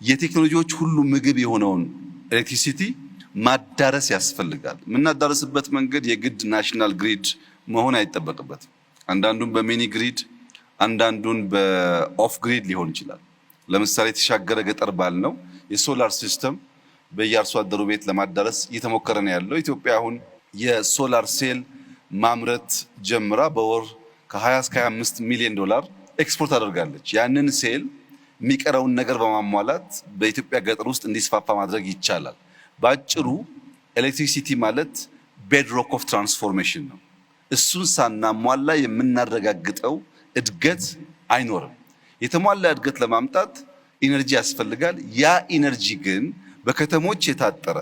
የቴክኖሎጂዎች ሁሉ ምግብ የሆነውን ኤሌክትሪሲቲ ማዳረስ ያስፈልጋል። የምናዳረስበት መንገድ የግድ ናሽናል ግሪድ መሆን አይጠበቅበትም። አንዳንዱን በሚኒ ግሪድ፣ አንዳንዱን በኦፍ ግሪድ ሊሆን ይችላል። ለምሳሌ የተሻገረ ገጠር ባልነው የሶላር ሲስተም በየአርሶ አደሩ ቤት ለማዳረስ እየተሞከረ ነው ያለው። ኢትዮጵያ አሁን የሶላር ሴል ማምረት ጀምራ በወር ከ20 እስከ 25 ሚሊዮን ዶላር ኤክስፖርት አድርጋለች። ያንን ሴል የሚቀረውን ነገር በማሟላት በኢትዮጵያ ገጠር ውስጥ እንዲስፋፋ ማድረግ ይቻላል። ባጭሩ ኤሌክትሪሲቲ ማለት ቤድሮክ ኦፍ ትራንስፎርሜሽን ነው። እሱን ሳናሟላ የምናረጋግጠው እድገት አይኖርም። የተሟላ እድገት ለማምጣት ኢነርጂ ያስፈልጋል። ያ ኢነርጂ ግን በከተሞች የታጠረ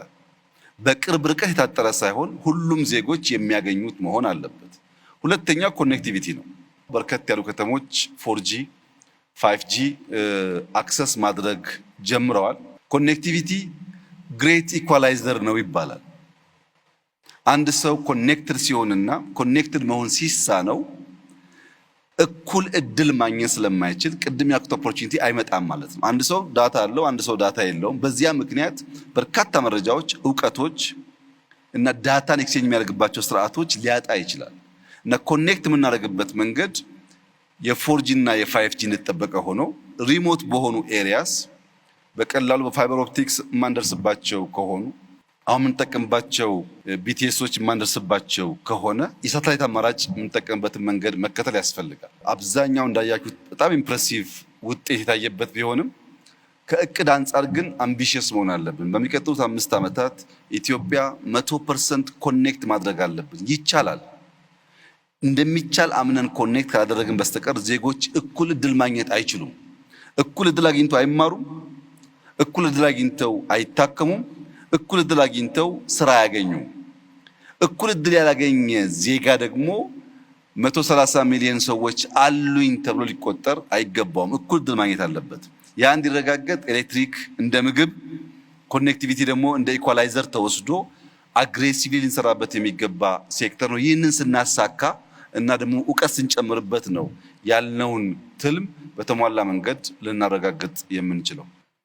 በቅርብ ርቀት የታጠረ ሳይሆን ሁሉም ዜጎች የሚያገኙት መሆን አለበት። ሁለተኛ ኮኔክቲቪቲ ነው። በርከት ያሉ ከተሞች 4G 5G አክሰስ ማድረግ ጀምረዋል። ኮኔክቲቪቲ ግሬት ኢኳላይዘር ነው ይባላል። አንድ ሰው ኮኔክትድ ሲሆንና ኮኔክትድ መሆን ሲሳነው እኩል እድል ማግኘት ስለማይችል ቅድም ያልኩት ኦፖርቹኒቲ አይመጣም ማለት ነው። አንድ ሰው ዳታ አለው፣ አንድ ሰው ዳታ የለውም። በዚያ ምክንያት በርካታ መረጃዎች፣ እውቀቶች እና ዳታን ኤክስቼንጅ የሚያደርግባቸው ስርዓቶች ሊያጣ ይችላል። እና ኮኔክት የምናደርግበት መንገድ የ4G እና የ5G እንደተጠበቀ ሆኖ ሪሞት በሆኑ ኤሪያስ በቀላሉ በፋይበር ኦፕቲክስ የማንደርስባቸው ከሆኑ አሁን የምንጠቀምባቸው ቢቲኤሶች የማንደርስባቸው ከሆነ የሳተላይት አማራጭ የምንጠቀምበትን መንገድ መከተል ያስፈልጋል። አብዛኛው እንዳያችሁት በጣም ኢምፕሬሲቭ ውጤት የታየበት ቢሆንም ከእቅድ አንጻር ግን አምቢሽየስ መሆን አለብን። በሚቀጥሉት 5 ዓመታት ኢትዮጵያ 100% ኮኔክት ማድረግ አለብን። ይቻላል። እንደሚቻል አምነን ኮኔክት ካላደረግን በስተቀር ዜጎች እኩል እድል ማግኘት አይችሉም። እኩል እድል አግኝተው አይማሩም። እኩል እድል አግኝተው አይታከሙም። እኩል እድል አግኝተው ስራ አያገኙም። እኩል እድል ያላገኘ ዜጋ ደግሞ 130 ሚሊዮን ሰዎች አሉኝ ተብሎ ሊቆጠር አይገባውም። እኩል እድል ማግኘት አለበት። ያ እንዲረጋገጥ ኤሌክትሪክ እንደ ምግብ፣ ኮኔክቲቪቲ ደግሞ እንደ ኢኳላይዘር ተወስዶ አግሬሲቭሊ ልንሰራበት የሚገባ ሴክተር ነው። ይህንን ስናሳካ እና ደግሞ እውቀት ስንጨምርበት ነው ያልነውን ትልም በተሟላ መንገድ ልናረጋግጥ የምንችለው።